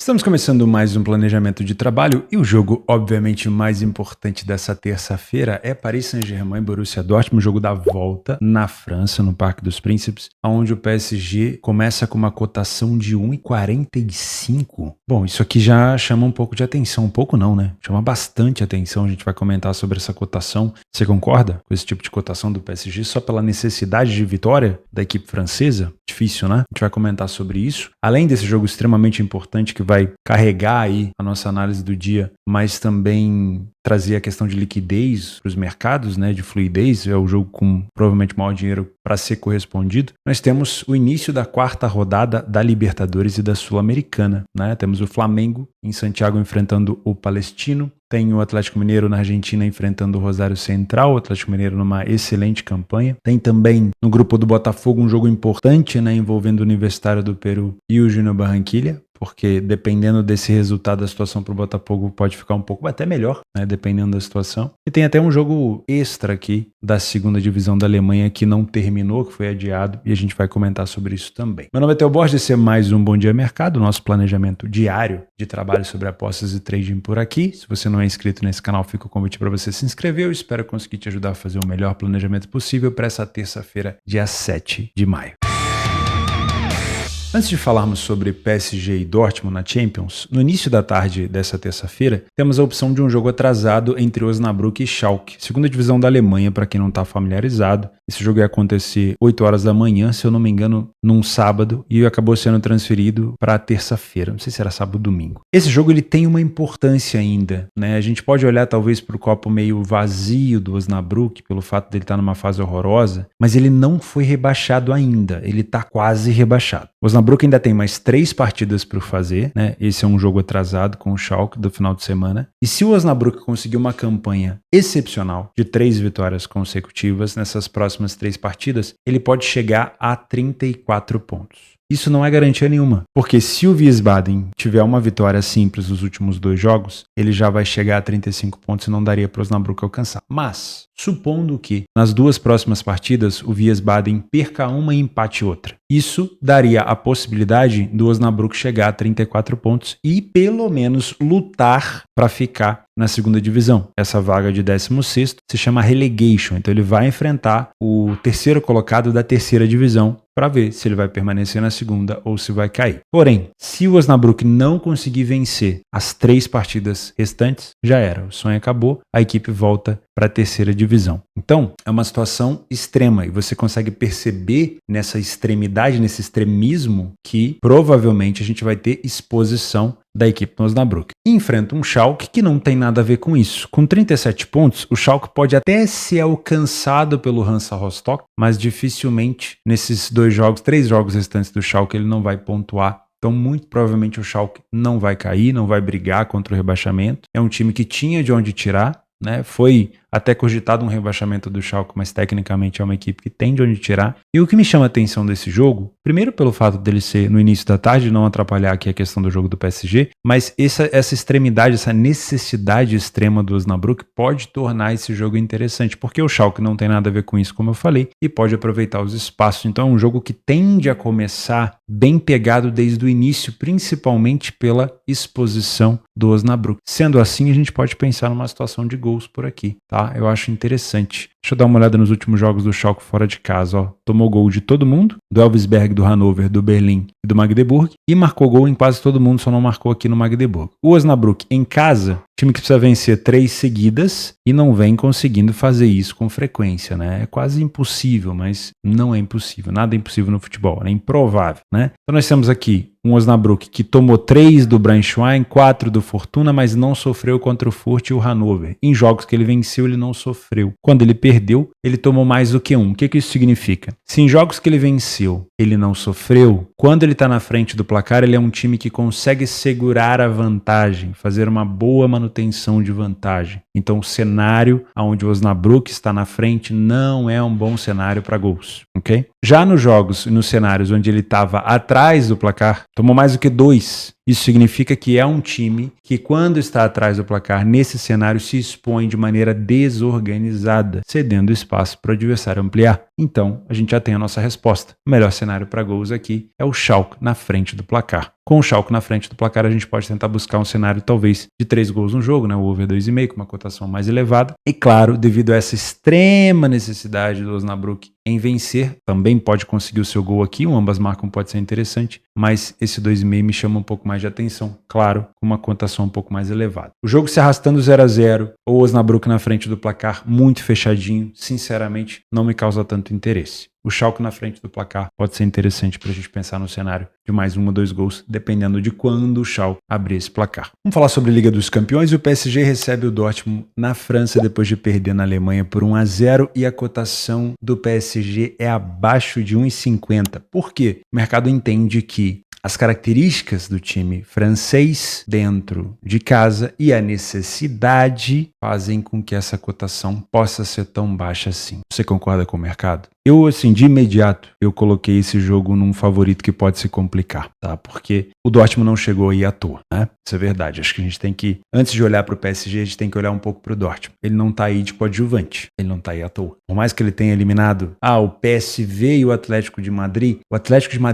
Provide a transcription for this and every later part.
Estamos começando mais um planejamento de trabalho e o jogo, obviamente, mais importante dessa terça-feira é Paris Saint-Germain e Borussia Dortmund, jogo da volta na França, no Parque dos Príncipes, onde o PSG começa com uma cotação de 1,45. Bom, isso aqui já chama um pouco de atenção, um pouco não, né? Chama bastante atenção, a gente vai comentar sobre essa cotação. Você concorda com esse tipo de cotação do PSG só pela necessidade de vitória da equipe francesa? Difícil, né? A gente vai comentar sobre isso. Além desse jogo extremamente importante que vai carregar aí a nossa análise do dia, mas também trazer a questão de liquidez para os mercados, né, de fluidez, é o jogo com provavelmente maior dinheiro para ser correspondido. Nós temos o início da quarta rodada da Libertadores e da Sul-Americana, né? Temos o Flamengo em Santiago enfrentando o Palestino, tem o Atlético Mineiro na Argentina enfrentando o Rosário Central, o Atlético Mineiro numa excelente campanha. Tem também no grupo do Botafogo um jogo importante, né, envolvendo o Universitário do Peru e o Júnior Barranquilla, porque dependendo desse resultado a situação para o Botafogo pode ficar um pouco até melhor, né, dependendo da situação. E tem até um jogo extra aqui da segunda divisão da Alemanha que não terminou, que foi adiado, e a gente vai comentar sobre isso também. Meu nome é Theo Borges, esse é mais um Bom Dia Mercado, nosso planejamento diário de trabalho sobre apostas e trading por aqui. Se você não é inscrito nesse canal, fica o convite para você se inscrever. Eu espero conseguir te ajudar a fazer o melhor planejamento possível para essa terça-feira, dia 7 de maio. Antes de falarmos sobre PSG e Dortmund na Champions, no início da tarde dessa terça-feira, temos a opção de um jogo atrasado entre Osnabrück e Schalke, segunda divisão da Alemanha, para quem não está familiarizado. Esse jogo ia acontecer 8 horas da manhã, se eu não me engano, num sábado, e acabou sendo transferido para terça-feira, não sei se era sábado ou domingo. Esse jogo ele tem uma importância ainda, né? A gente pode olhar talvez para o copo meio vazio do Osnabrück, pelo fato dele estar numa fase horrorosa, mas ele não foi rebaixado ainda, ele está quase rebaixado. O Osnabrück ainda tem mais 3 partidas para fazer, né? Esse é um jogo atrasado com o Schalke do final de semana. E se o Osnabrück conseguir uma campanha excepcional de 3 vitórias consecutivas nessas próximas 3 partidas, ele pode chegar a 34 pontos. Isso não é garantia nenhuma, porque se o Wiesbaden tiver uma vitória simples nos últimos 2 jogos, ele já vai chegar a 35 pontos e não daria para o Osnabrück alcançar. Mas, supondo que nas 2 próximas partidas o Wiesbaden perca uma e empate outra, isso daria a possibilidade do Osnabrück chegar a 34 pontos e pelo menos lutar para ficar na segunda divisão. Essa vaga de 16º se chama relegation, então ele vai enfrentar o terceiro colocado da terceira divisão para ver se ele vai permanecer na segunda ou se vai cair. Porém, se o Osnabrück não conseguir vencer as 3 partidas restantes, já era, o sonho acabou, a equipe volta para a terceira divisão. Então, é uma situação extrema e você consegue perceber nessa extremidade, nesse extremismo, que provavelmente a gente vai ter exposição da equipe do Osnabrück. E enfrenta um Schalke que não tem nada a ver com isso. Com 37 pontos, o Schalke pode até ser alcançado pelo Hansa Rostock, mas dificilmente nesses 3 jogos restantes do Schalke ele não vai pontuar. Então, muito provavelmente o Schalke não vai cair, não vai brigar contra o rebaixamento. É um time que tinha de onde tirar, né? Foi até cogitado um rebaixamento do Schalke, mas tecnicamente é uma equipe que tem de onde tirar. E o que me chama a atenção desse jogo, primeiro pelo fato dele ser no início da tarde, não atrapalhar aqui a questão do jogo do PSG, mas essa extremidade, essa necessidade extrema do Osnabrück pode tornar esse jogo interessante, porque o Schalke não tem nada a ver com isso, como eu falei, e pode aproveitar os espaços. Então é um jogo que tende a começar bem pegado desde o início, principalmente pela exposição do Osnabrück. Sendo assim, a gente pode pensar numa situação de gols por aqui, tá? Eu acho interessante. Deixa eu dar uma olhada nos últimos jogos do Schalke fora de casa, ó. Tomou gol de todo mundo, do Elversberg, do Hannover, do Berlim e do Magdeburg, e marcou gol em quase todo mundo, só não marcou aqui no Magdeburg. O Osnabrück em casa, time que precisa vencer 3 seguidas e não vem conseguindo fazer isso com frequência, né? É quase impossível, mas não é impossível. Nada é impossível no futebol, é improvável, né? Então nós temos aqui um Osnabrück que tomou 3 do Braunschweig, 4 do Fortuna, mas não sofreu contra o Furt e o Hannover. Em jogos que ele venceu, ele não sofreu. Quando ele perdeu, ele tomou mais do que 1. O que isso significa? Se em jogos que ele venceu, ele não sofreu, quando ele está na frente do placar, ele é um time que consegue segurar a vantagem, fazer uma boa manutenção de vantagem. Então o cenário onde o Osnabrück está na frente não é um bom cenário para gols, ok? Já nos jogos e nos cenários onde ele estava atrás do placar, tomou mais do que 2. Isso significa que é um time que, quando está atrás do placar, nesse cenário, se expõe de maneira desorganizada, cedendo espaço para o adversário ampliar. Então, a gente já tem a nossa resposta. O melhor cenário para gols aqui é o Schalke na frente do placar. Com o Schalke na frente do placar, a gente pode tentar buscar um cenário, talvez, de 3 gols no jogo, né? O over 2,5, com uma cotação mais elevada. E, claro, devido a essa extrema necessidade do Osnabrück em vencer, também pode conseguir o seu gol aqui. Ambas marcam, pode ser interessante, mas esse 2,5 me chama um pouco mais de atenção, claro, com uma cotação um pouco mais elevada. O jogo se arrastando 0-0, ou Osnabrück na frente do placar, muito fechadinho, sinceramente, não me causa tanto interesse. O Schalke na frente do placar pode ser interessante para a gente pensar no cenário de mais 1 ou 2 gols, dependendo de quando o Schalke abrir esse placar. Vamos falar sobre a Liga dos Campeões. O PSG recebe o Dortmund na França depois de perder na Alemanha por 1-0 e a cotação do PSG é abaixo de 1,50. Por quê? O mercado entende que as características do time francês dentro de casa e a necessidade fazem com que essa cotação possa ser tão baixa assim. Você concorda com o mercado? Eu, assim, de imediato, eu coloquei esse jogo num favorito que pode se complicar, tá? Porque o Dortmund não chegou aí à toa, né? Isso é verdade. Acho que a gente tem que, antes de olhar para o PSG, a gente tem que olhar um pouco para o Dortmund. Ele não tá aí de coadjuvante. Ele não tá aí à toa. Por mais que ele tenha eliminado o PSV e o Atlético de Madrid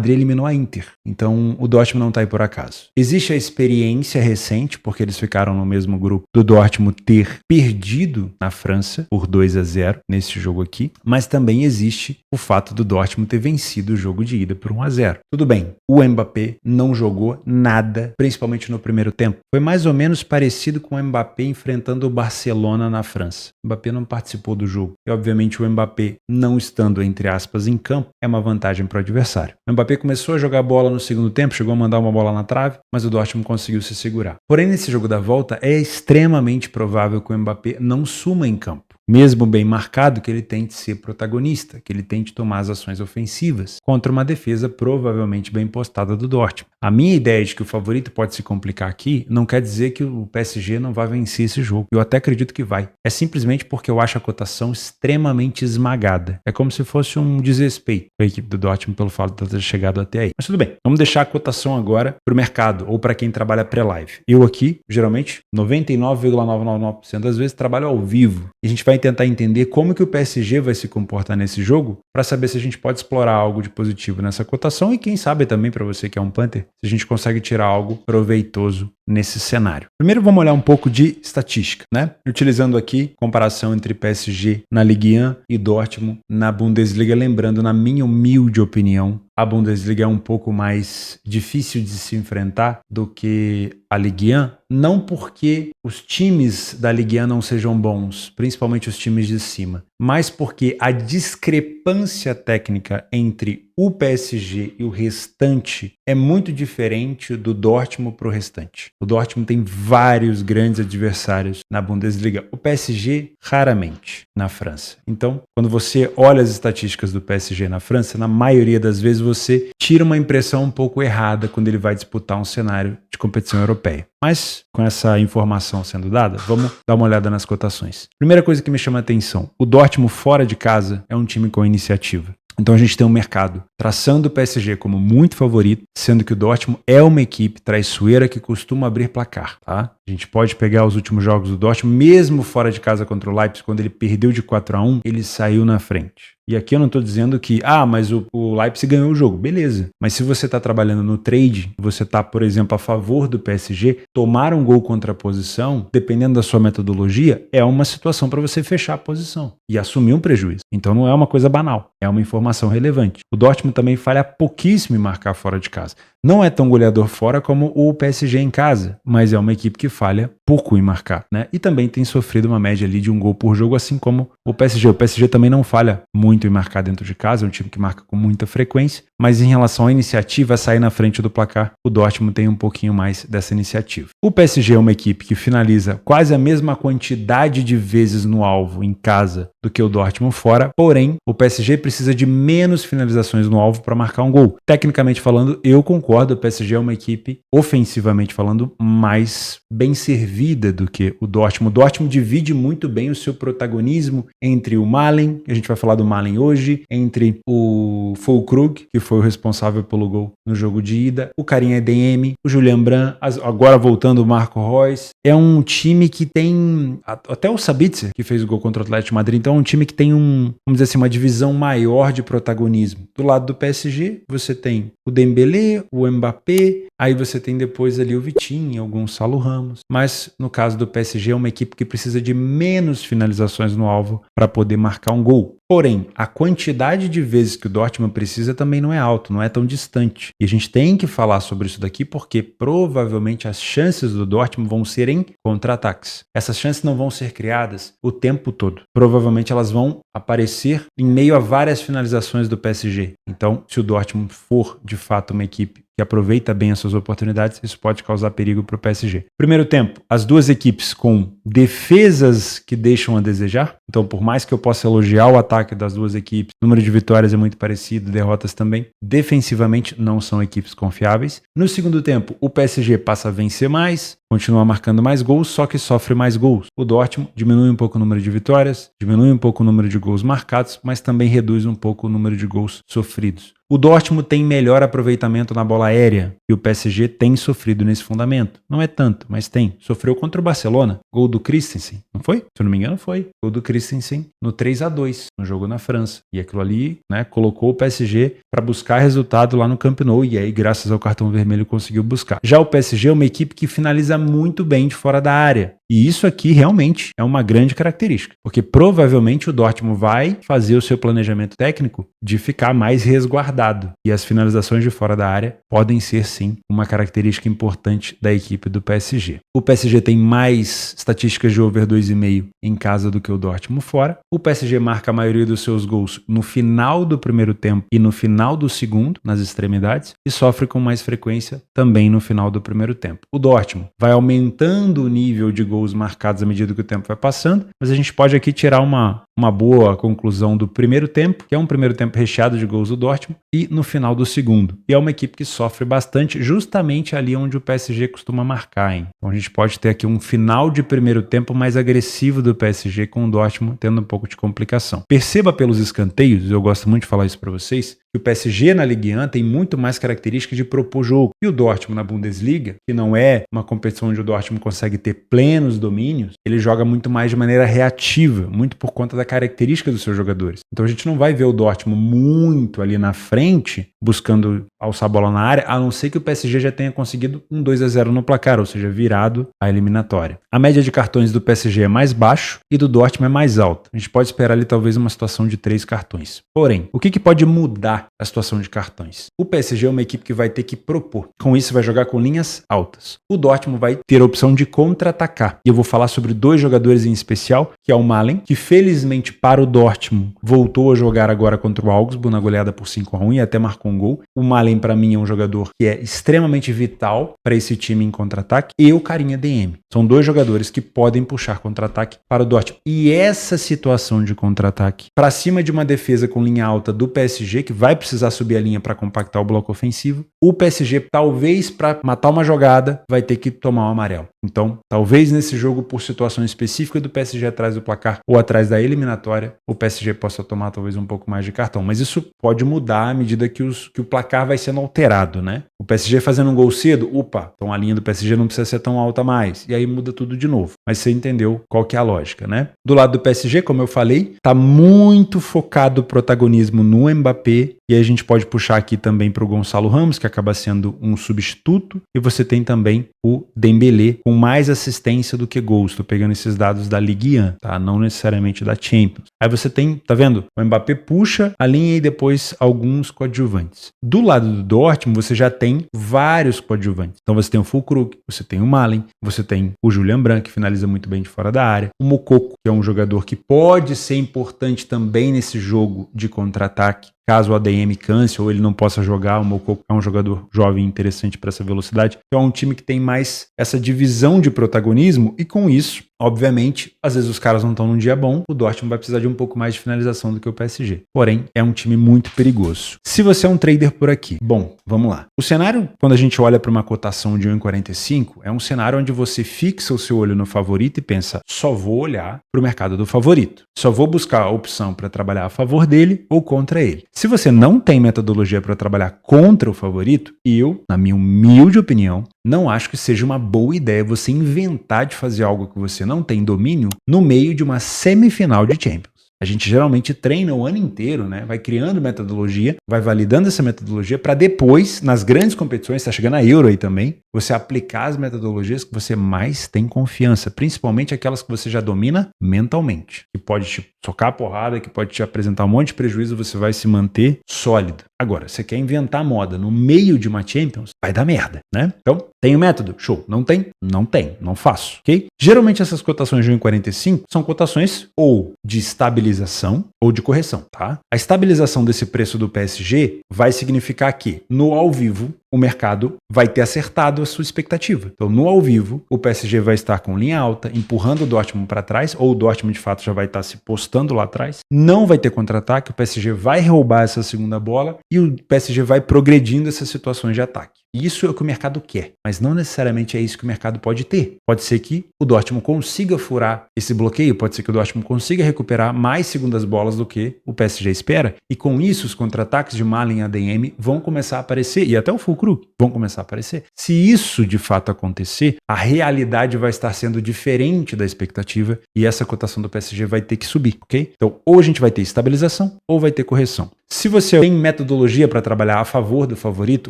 eliminou a Inter. Então, o Dortmund não tá aí por acaso. Existe a experiência recente, porque eles ficaram no mesmo grupo, do Dortmund ter perdido na França por 2-0 nesse jogo aqui, mas também existe o fato do Dortmund ter vencido o jogo de ida por 1-0. Tudo bem, o Mbappé não jogou nada, principalmente no primeiro tempo. Foi mais ou menos parecido com o Mbappé enfrentando o Barcelona na França. O Mbappé não participou do jogo. E, obviamente, o Mbappé não estando, entre aspas, em campo, é uma vantagem para o adversário. O Mbappé começou a jogar bola no segundo tempo, chegou a mandar uma bola na trave, mas o Dortmund conseguiu se segurar. Porém, nesse jogo da volta, é extremamente provável que o Mbappé não suma em campo. Mesmo bem marcado, que ele tente ser protagonista, que ele tente tomar as ações ofensivas contra uma defesa provavelmente bem postada do Dortmund. A minha ideia de que o favorito pode se complicar aqui não quer dizer que o PSG não vai vencer esse jogo. Eu até acredito que vai. É simplesmente porque eu acho a cotação extremamente esmagada. É como se fosse um desrespeito para a equipe do Dortmund pelo fato de ter chegado até aí. Mas tudo bem, vamos deixar a cotação agora para o mercado ou para quem trabalha pré-live. Eu aqui, geralmente, 99,999% das vezes trabalho ao vivo. E a gente vai tentar entender como que o PSG vai se comportar nesse jogo para saber se a gente pode explorar algo de positivo nessa cotação e quem sabe também para você que é um punter, se a gente consegue tirar algo proveitoso nesse cenário. Primeiro vamos olhar um pouco de estatística, né? Utilizando aqui comparação entre PSG na Ligue 1 e Dortmund na Bundesliga, lembrando, na minha humilde opinião, a Bundesliga é um pouco mais difícil de se enfrentar do que a Ligue 1, não porque os times da Ligue 1 não sejam bons, principalmente os times de cima, mas porque a discrepância técnica entre o PSG e o restante é muito diferente do Dortmund para o restante. O Dortmund tem vários grandes adversários na Bundesliga, o PSG raramente na França. Então, quando você olha as estatísticas do PSG na França, na maioria das vezes você tira uma impressão um pouco errada quando ele vai disputar um cenário de competição europeia. Mas, com essa informação sendo dada, vamos dar uma olhada nas cotações. Primeira coisa que me chama a atenção, o Dortmund fora de casa é um time com iniciativa. Então a gente tem um mercado traçando o PSG como muito favorito, sendo que o Dortmund é uma equipe traiçoeira que costuma abrir placar, tá? A gente pode pegar os últimos jogos do Dortmund, mesmo fora de casa contra o Leipzig, quando ele perdeu de 4-1, ele saiu na frente. E aqui eu não estou dizendo que, mas o Leipzig ganhou o jogo. Beleza. Mas se você está trabalhando no trade, você está, por exemplo, a favor do PSG, tomar um gol contra a posição, dependendo da sua metodologia, é uma situação para você fechar a posição e assumir um prejuízo. Então não é uma coisa banal, é uma informação relevante. O Dortmund também falha pouquíssimo em marcar fora de casa. Não é tão goleador fora como o PSG em casa, mas é uma equipe que falha pouco em marcar, né? E também tem sofrido uma média ali de um gol por jogo, assim como o PSG. O PSG também não falha muito em marcar dentro de casa, é um time que marca com muita frequência, mas em relação à iniciativa, a sair na frente do placar, o Dortmund tem um pouquinho mais dessa iniciativa. O PSG é uma equipe que finaliza quase a mesma quantidade de vezes no alvo em casa do que o Dortmund fora, porém, o PSG precisa de menos finalizações no alvo para marcar um gol. Tecnicamente falando, eu concordo, o PSG é uma equipe, ofensivamente falando, mais bem servida do que o Dortmund. O Dortmund divide muito bem o seu protagonismo entre o Malen, a gente vai falar do Malen hoje, entre o Füllkrug, que foi o responsável pelo gol no jogo de ida, o Karim Adeyemi, o Julian Brandt, agora voltando o Marco Reus. É um time que tem, até o Sabitzer, que fez o gol contra o Atlético de Madrid, então é um time que tem vamos dizer assim, uma divisão maior de protagonismo. Do lado do PSG, você tem o Dembélé, o Mbappé, aí você tem depois ali o Vitinho, o Gonçalo Ramos, mas no caso do PSG é uma equipe que precisa de menos finalizações no alvo para poder marcar um gol. Porém, a quantidade de vezes que o Dortmund precisa também não é alto, não é tão distante. E a gente tem que falar sobre isso daqui porque provavelmente as chances do Dortmund vão ser em contra-ataques. Essas chances não vão ser criadas o tempo todo. Provavelmente elas vão aparecer em meio a várias finalizações do PSG. Então, se o Dortmund for de fato uma equipe que aproveita bem as suas oportunidades, isso pode causar perigo para o PSG. Primeiro tempo, as duas equipes com defesas que deixam a desejar. Então, por mais que eu possa elogiar o ataque das duas equipes, o número de vitórias é muito parecido, derrotas também. Defensivamente, não são equipes confiáveis. No segundo tempo, o PSG passa a vencer mais, continua marcando mais gols, só que sofre mais gols. O Dortmund diminui um pouco o número de vitórias, diminui um pouco o número de gols marcados, mas também reduz um pouco o número de gols sofridos. O Dortmund tem melhor aproveitamento na bola aérea e o PSG tem sofrido nesse fundamento. Não é tanto, mas tem. Sofreu contra o Barcelona. Gol do Christensen, não foi? Se eu não me engano, foi. Gol do Christensen no 3-2, no jogo na França. E aquilo ali, né, colocou o PSG para buscar resultado lá no Camp Nou e aí, graças ao cartão vermelho, conseguiu buscar. Já o PSG é uma equipe que finaliza muito bem de fora da área. E isso aqui realmente é uma grande característica, porque provavelmente o Dortmund vai fazer o seu planejamento técnico de ficar mais resguardado. E as finalizações de fora da área podem ser, sim, uma característica importante da equipe do PSG. O PSG tem mais estatísticas de over 2,5 em casa do que o Dortmund fora. O PSG marca a maioria dos seus gols no final do primeiro tempo e no final do segundo, nas extremidades, e sofre com mais frequência também no final do primeiro tempo. O Dortmund vai aumentando o nível de gols marcados à medida que o tempo vai passando, mas a gente pode aqui tirar uma boa conclusão do primeiro tempo, que é um primeiro tempo recheado de gols do Dortmund, e no final do segundo. E é uma equipe que sofre bastante, justamente ali onde o PSG costuma marcar, hein? Então a gente pode ter aqui um final de primeiro tempo mais agressivo do PSG, com o Dortmund tendo um pouco de complicação. Perceba pelos escanteios, eu gosto muito de falar isso para vocês, que o PSG na Ligue 1 tem muito mais características de propor jogo. E o Dortmund na Bundesliga, que não é uma competição onde o Dortmund consegue ter plenos domínios, ele joga muito mais de maneira reativa, muito por conta da característica dos seus jogadores. Então a gente não vai ver o Dortmund muito ali na frente, buscando alçar a bola na área, a não ser que o PSG já tenha conseguido um 2-0 no placar, ou seja, virado a eliminatória. A média de cartões do PSG é mais baixo e do Dortmund é mais alta. A gente pode esperar ali talvez uma situação de 3 cartões. Porém, o que pode mudar a situação de cartões? O PSG é uma equipe que vai ter que propor. Com isso, vai jogar com linhas altas. O Dortmund vai ter a opção de contra-atacar. E eu vou falar sobre 2 jogadores em especial, que é o Malen, que felizmente para o Dortmund voltou a jogar agora contra o Augsburg na goleada por 5-1 e até marcou um gol. O Malen, para mim, é um jogador que é extremamente vital para esse time em contra-ataque. E o Karim Adeyemi. São 2 jogadores que podem puxar contra-ataque para o Dortmund. E essa situação de contra-ataque para cima de uma defesa com linha alta do PSG, que vai precisar subir a linha para compactar o bloco ofensivo, o PSG, talvez para matar uma jogada, vai ter que tomar um amarelo. Então, talvez nesse jogo, por situação específica do PSG atrás do placar ou atrás da eliminatória, o PSG possa tomar talvez um pouco mais de cartão. Mas isso pode mudar à medida que o placar vai sendo alterado, né? O PSG fazendo um gol cedo, então a linha do PSG não precisa ser tão alta mais. E aí muda tudo de novo. Mas você entendeu qual que é a lógica, né? Do lado do PSG, como eu falei, tá muito focado o protagonismo no Mbappé. E aí a gente pode puxar aqui também para o Gonçalo Ramos, que acaba sendo um substituto. E você tem também o Dembélé, com mais assistência do que gols. Estou pegando esses dados da Ligue 1, tá? Não necessariamente da Champions. Aí você tem, tá vendo? O Mbappé puxa a linha e depois alguns coadjuvantes. Do lado do Dortmund, você já tem vários coadjuvantes. Então você tem o Füllkrug, você tem o Malen, você tem o Julian Brandt, que finaliza muito bem de fora da área. O Moukoko, que é um jogador que pode ser importante também nesse jogo de contra-ataque. caso o ADM canse ou ele não possa jogar. O Moukoko é um jogador jovem interessante para essa velocidade. Então é um time que tem mais essa divisão de protagonismo e com isso, obviamente, às vezes os caras não estão num dia bom, o Dortmund vai precisar de um pouco mais de finalização do que o PSG. Porém, é um time muito perigoso. Se você é um trader por aqui, bom, vamos lá. O cenário, quando a gente olha para uma cotação de 1,45, é um cenário onde você fixa o seu olho no favorito e pensa, só vou olhar para o mercado do favorito. Só vou buscar a opção para trabalhar a favor dele ou contra ele. Se você não tem metodologia para trabalhar contra o favorito, eu, na minha humilde opinião, não acho que seja uma boa ideia você inventar de fazer algo que você não tem domínio no meio de uma semifinal de Champions. A gente geralmente treina o ano inteiro, né? Vai criando metodologia, vai validando essa metodologia para depois, nas grandes competições, está chegando a Euro aí também, você aplicar as metodologias que você mais tem confiança, principalmente aquelas que você já domina mentalmente, que pode te socar a porrada, que pode te apresentar um monte de prejuízo, você vai se manter sólido. Agora, você quer inventar moda no meio de uma Champions, vai dar merda, né? Então, tem o método? Show. Não tem? Não tem. Não faço, ok? Geralmente essas cotações de 1,45 são cotações ou de estabilização ou de correção, tá? A estabilização desse preço do PSG vai significar que, no ao vivo, o mercado vai ter acertado a sua expectativa. Então, no ao vivo, o PSG vai estar com linha alta, empurrando o Dortmund para trás, ou o Dortmund, de fato, já vai estar se postando lá atrás. Não vai ter contra-ataque, o PSG vai roubar essa segunda bola e o PSG vai progredindo essas situações de ataque. Isso é o que o mercado quer, mas não necessariamente é isso que o mercado pode ter. Pode ser que o Dortmund consiga furar esse bloqueio, pode ser que o Dortmund consiga recuperar mais segundas bolas do que o PSG espera, e com isso os contra-ataques de Malen e ADM vão começar a aparecer, e até o Fulcrum vão começar a aparecer. Se isso de fato acontecer, a realidade vai estar sendo diferente da expectativa e essa cotação do PSG vai ter que subir, ok? Então, ou a gente vai ter estabilização ou vai ter correção. Se você tem metodologia para trabalhar a favor do favorito,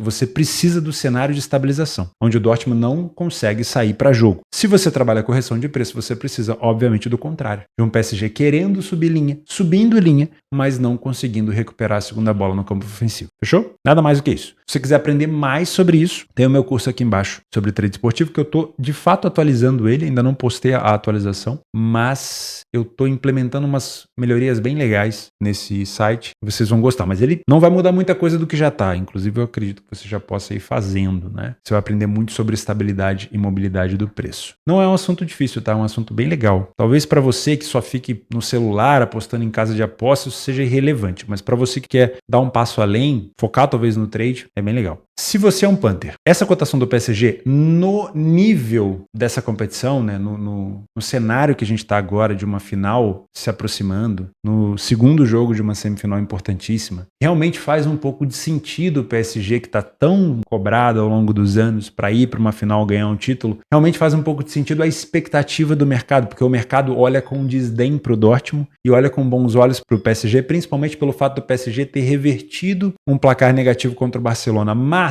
você precisa do cenário de estabilização, onde o Dortmund não consegue sair para jogo. Se você trabalha correção de preço, você precisa, obviamente, do contrário. De um PSG querendo subir linha, subindo linha, mas não conseguindo recuperar a segunda bola no campo ofensivo. Fechou? Nada mais do que isso. Se você quiser aprender mais sobre isso, tem o meu curso aqui embaixo sobre trade esportivo, que eu estou de fato atualizando ele, ainda não postei a atualização, mas eu estou implementando umas melhorias bem legais nesse site, vocês vão gostar, mas ele não vai mudar muita coisa do que já está, inclusive eu acredito que você já possa ir fazendo, né? Você vai aprender muito sobre estabilidade e mobilidade do preço. Não é um assunto difícil, tá? É um assunto bem legal. Talvez para você que só fique no celular apostando em casa de apostas seja irrelevante, mas para você que quer dar um passo além, focar talvez no trade, é bem legal. Se você é um punter, essa cotação do PSG no nível dessa competição, né, no cenário que a gente está agora de uma final se aproximando, no segundo jogo de uma semifinal importantíssima, realmente faz um pouco de sentido o PSG que está tão cobrado ao longo dos anos para ir para uma final ganhar um título, realmente faz um pouco de sentido a expectativa do mercado, porque o mercado olha com desdém para o Dortmund e olha com bons olhos para o PSG, principalmente pelo fato do PSG ter revertido um placar negativo contra o Barcelona, mas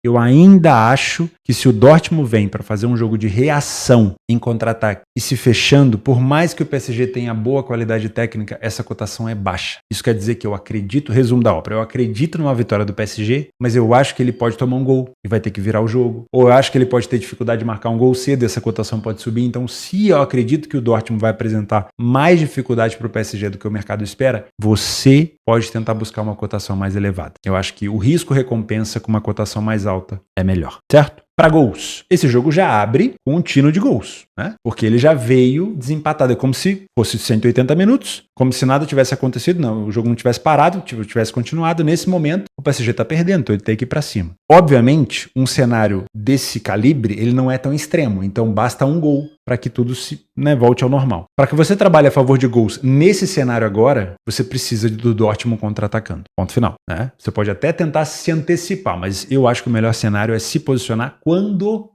eu ainda acho que se o Dortmund vem para fazer um jogo de reação em contra-ataque e se fechando, por mais que o PSG tenha boa qualidade técnica, essa cotação é baixa. Isso quer dizer que eu acredito, resumo da ópera, eu acredito numa vitória do PSG, mas eu acho que ele pode tomar um gol e vai ter que virar o jogo. Ou eu acho que ele pode ter dificuldade de marcar um gol cedo e essa cotação pode subir. Então, se eu acredito que o Dortmund vai apresentar mais dificuldade para o PSG do que o mercado espera, você pode tentar buscar uma cotação mais elevada. Eu acho que o risco-recompensa com uma cotação mais alta é melhor, certo? Para gols, esse jogo já abre com um tino de gols, né? Porque ele já veio desempatado, é como se fosse 180 minutos, como se nada tivesse acontecido, não, o jogo não tivesse parado, tivesse continuado. Nesse momento, o PSG está perdendo, então ele tem que ir para cima. Obviamente, um cenário desse calibre, ele não é tão extremo, então basta um gol para que tudo se volte ao normal. Para que você trabalhe a favor de gols nesse cenário agora, você precisa do Dortmund contra-atacando. Ponto final, né? Você pode até tentar se antecipar, mas eu acho que o melhor cenário é se posicionar quando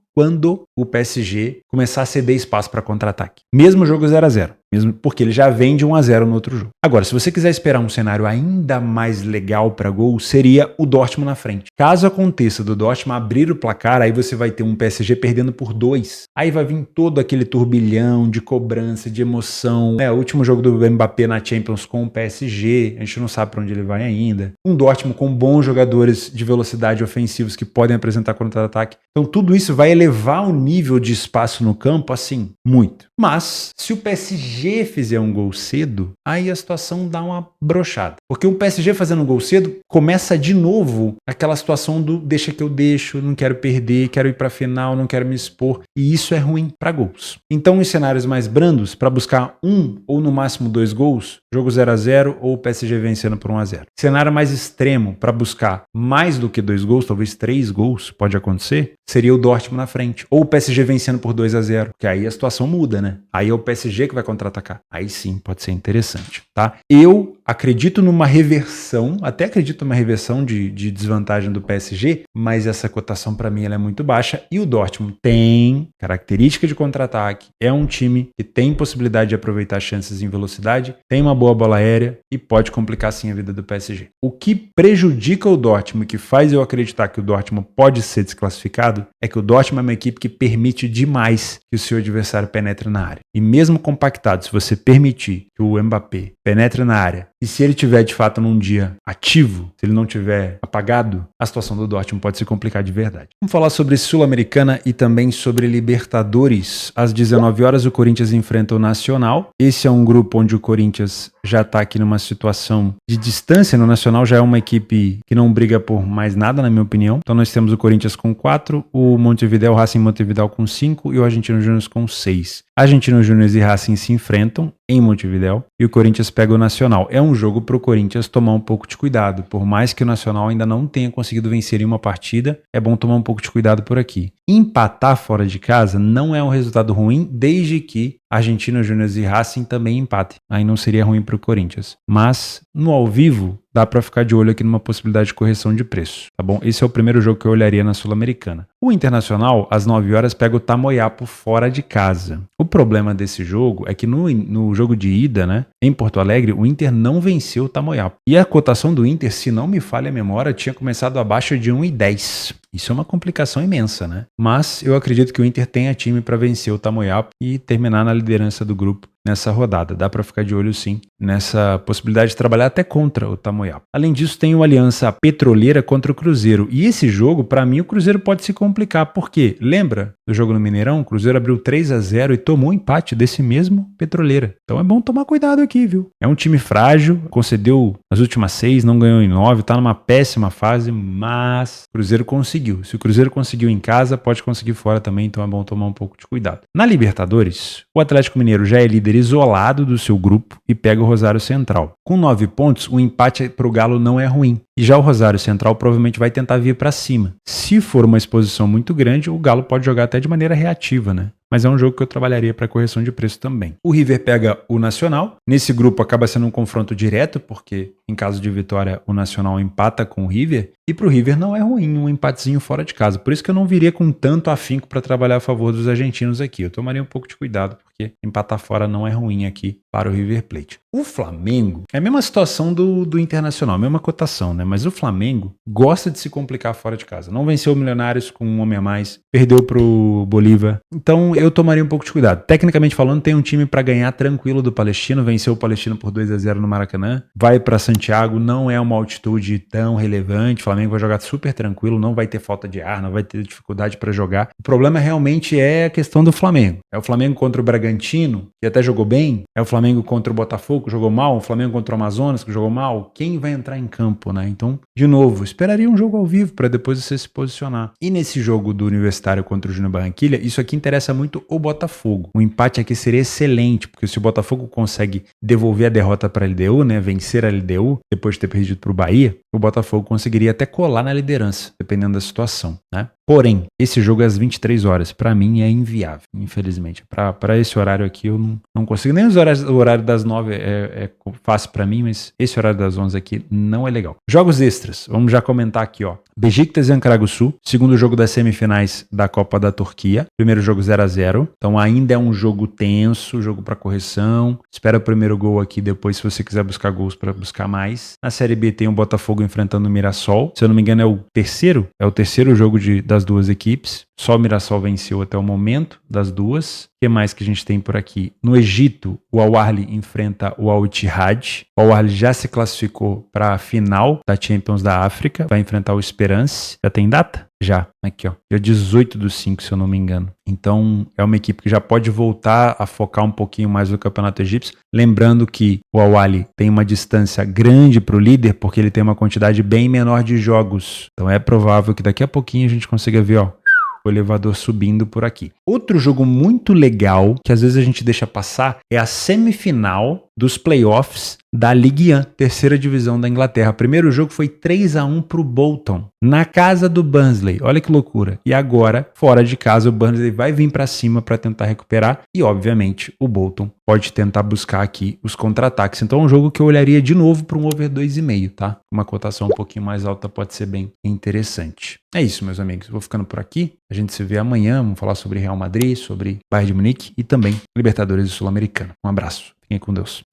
o PSG começar a ceder espaço para contra-ataque. Mesmo jogo 0-0. Mesmo porque ele já vem de 1-0 no outro jogo. Agora, se você quiser esperar um cenário ainda mais legal para gol, seria o Dortmund na frente. Caso aconteça do Dortmund abrir o placar, aí você vai ter um PSG perdendo por 2. Aí vai vir todo aquele turbilhão de cobrança, de emoção. O último jogo do Mbappé na Champions com o PSG, a gente não sabe para onde ele vai ainda. Um Dortmund com bons jogadores de velocidade ofensivos que podem apresentar contra-ataque. Então tudo isso vai elevar o nível de espaço no campo, assim, muito. Mas, se o PSG PSG fizer um gol cedo, aí a situação dá uma brochada. Porque o PSG fazendo um gol cedo, começa de novo aquela situação do deixa que eu deixo, não quero perder, quero ir pra final, não quero me expor. E isso é ruim para gols. Então, em cenários mais brandos, para buscar um ou no máximo 2 gols, jogo 0-0 ou o PSG vencendo por 1-0. Cenário mais extremo, para buscar mais do que 2 gols, talvez 3 gols, pode acontecer, seria o Dortmund na frente. Ou o PSG vencendo por 2-0, que aí a situação muda, né? Aí é o PSG que vai contra-atacar. Aí sim, pode ser interessante, tá? Eu acredito numa reversão, até acredito numa reversão de desvantagem do PSG, mas essa cotação para mim ela é muito baixa e o Dortmund tem característica de contra-ataque, é um time que tem possibilidade de aproveitar chances em velocidade, tem uma boa bola aérea e pode complicar sim a vida do PSG. O que prejudica o Dortmund, que faz eu acreditar que o Dortmund pode ser desclassificado, é que o Dortmund é uma equipe que permite demais que o seu adversário penetre na área. E mesmo compactado, se você permitir que o Mbappé penetre na área, e se ele tiver de fato num dia ativo, se ele não tiver apagado, a situação do Dortmund pode se complicar de verdade. Vamos falar sobre Sul-Americana e também sobre Libertadores. Às 19 horas o Corinthians enfrenta o Nacional. Esse é um grupo onde o Corinthians já está aqui numa situação de distância. No Nacional já é uma equipe que não briga por mais nada, na minha opinião. Então nós temos o Corinthians com 4, o Montevideo, o Racing Montevideo com 5 e o Argentino Júnior com 6. Argentino Júnior e Racing se enfrentam em Montevideo e o Corinthians pega o Nacional. É um jogo para o Corinthians tomar um pouco de cuidado. Por mais que o Nacional ainda não tenha conseguido vencer em uma partida, é bom tomar um pouco de cuidado por aqui. Empatar fora de casa não é um resultado ruim, desde que Argentino Júnior e Racing também empatem. Aí não seria ruim para o Corinthians. Mas no ao vivo, dá para ficar de olho aqui numa possibilidade de correção de preço, tá bom? Esse é o primeiro jogo que eu olharia na Sul-Americana. O Internacional, às 9 horas, pega o Tamoyapo fora de casa. O problema desse jogo é que no jogo de ida, né, em Porto Alegre, o Inter não venceu o Tamoyapo. E a cotação do Inter, se não me falha a memória, tinha começado abaixo de 1,10. Isso é uma complicação imensa, né? Mas eu acredito que o Inter tenha time para vencer o Tamoyapo e terminar na liderança do grupo nessa rodada. Dá para ficar de olho sim nessa possibilidade de trabalhar até contra o Tamoyapo. Além disso, tem uma aliança petroleira contra o Cruzeiro. E esse jogo, para mim, o Cruzeiro pode se complicar. Por quê? Lembra do jogo no Mineirão? O Cruzeiro abriu 3-0 e tomou um empate desse mesmo Petroleira. Então é bom tomar cuidado aqui, viu? É um time frágil, concedeu nas últimas 6, não ganhou em 9, tá numa péssima fase, mas o Cruzeiro conseguiu. Se o Cruzeiro conseguiu em casa, pode conseguir fora também, então é bom tomar um pouco de cuidado. Na Libertadores, o Atlético Mineiro já é líder isolado do seu grupo e pega o Rosário Central. Com 9 pontos, o empate para o Galo não é ruim. E já o Rosário Central provavelmente vai tentar vir para cima. Se for uma exposição muito grande, o Galo pode jogar até de maneira reativa, né? Mas é um jogo que eu trabalharia para correção de preço também. O River pega o Nacional. Nesse grupo acaba sendo um confronto direto, porque em caso de vitória o Nacional empata com o River. E para o River não é ruim um empatezinho fora de casa. Por isso que eu não viria com tanto afinco para trabalhar a favor dos argentinos aqui. Eu tomaria um pouco de cuidado, porque empatar fora não é ruim aqui para o River Plate. O Flamengo é a mesma situação do Internacional, a mesma cotação, né? Mas o Flamengo gosta de se complicar fora de casa. Não venceu o Milionários com um homem a mais, perdeu para o Bolívar. Então eu tomaria um pouco de cuidado. Tecnicamente falando, tem um time para ganhar tranquilo do Palestino, venceu o Palestino por 2-0 no Maracanã, vai para Santiago, não é uma altitude tão relevante, o Flamengo vai jogar super tranquilo, não vai ter falta de ar, não vai ter dificuldade para jogar. O problema realmente é a questão do Flamengo. É o Flamengo contra o Bragantino, que até jogou bem, é o Flamengo contra o Botafogo, que jogou mal, o Flamengo contra o Amazonas, que jogou mal. Quem vai entrar em campo, né? Então, de novo, esperaria um jogo ao vivo para depois você se posicionar. E nesse jogo do Universitário contra o Júnior Barranquilla, isso aqui interessa muito o Botafogo. O empate aqui seria excelente, porque se o Botafogo consegue devolver a derrota para a LDU, né, vencer a LDU, depois de ter perdido para o Bahia, o Botafogo conseguiria até colar na liderança, dependendo da situação, né? Porém, esse jogo é às 23 horas. Para mim é inviável, infelizmente. Para esse horário aqui eu não consigo. Nem o horário das 9 é fácil para mim, mas esse horário das 11 aqui não é legal. Jogos extras. Vamos já comentar aqui, ó. Beşiktaş e Ankaraguçu, segundo jogo das semifinais da Copa da Turquia. Primeiro jogo 0-0. Então ainda é um jogo tenso, jogo para correção. Espera o primeiro gol aqui, depois se você quiser buscar gols para buscar mais. Na Série B tem o Botafogo enfrentando o Mirassol. Se eu não me engano é o terceiro jogo das duas equipes. Só o Mirassol venceu até o momento das duas. O que mais que a gente tem por aqui? No Egito, o Al Ahly enfrenta o Al Ittihad. O Al Ahly já se classificou para a final da Champions da África. Vai enfrentar o Esperance. Já tem data? Já. Aqui, ó. Dia 18/5, se eu não me engano. Então, é uma equipe que já pode voltar a focar um pouquinho mais no campeonato egípcio. Lembrando que o Al Ahly tem uma distância grande para o líder, porque ele tem uma quantidade bem menor de jogos. Então, é provável que daqui a pouquinho a gente consiga ver, ó, o elevador subindo por aqui. Outro jogo muito legal, que às vezes a gente deixa passar, é a semifinal dos playoffs da Ligue 1, terceira divisão da Inglaterra. O primeiro jogo foi 3-1 para o Bolton, na casa do Barnsley. Olha que loucura. E agora, fora de casa, o Barnsley vai vir para cima para tentar recuperar e, obviamente, o Bolton pode tentar buscar aqui os contra-ataques. Então é um jogo que eu olharia de novo para um over 2,5, tá? Uma cotação um pouquinho mais alta pode ser bem interessante. É isso, meus amigos. Eu vou ficando por aqui. A gente se vê amanhã. Vamos falar sobre Real Madrid, sobre Bayern de Munique e também Libertadores e Sul-Americana. Um abraço. Fiquem com Deus.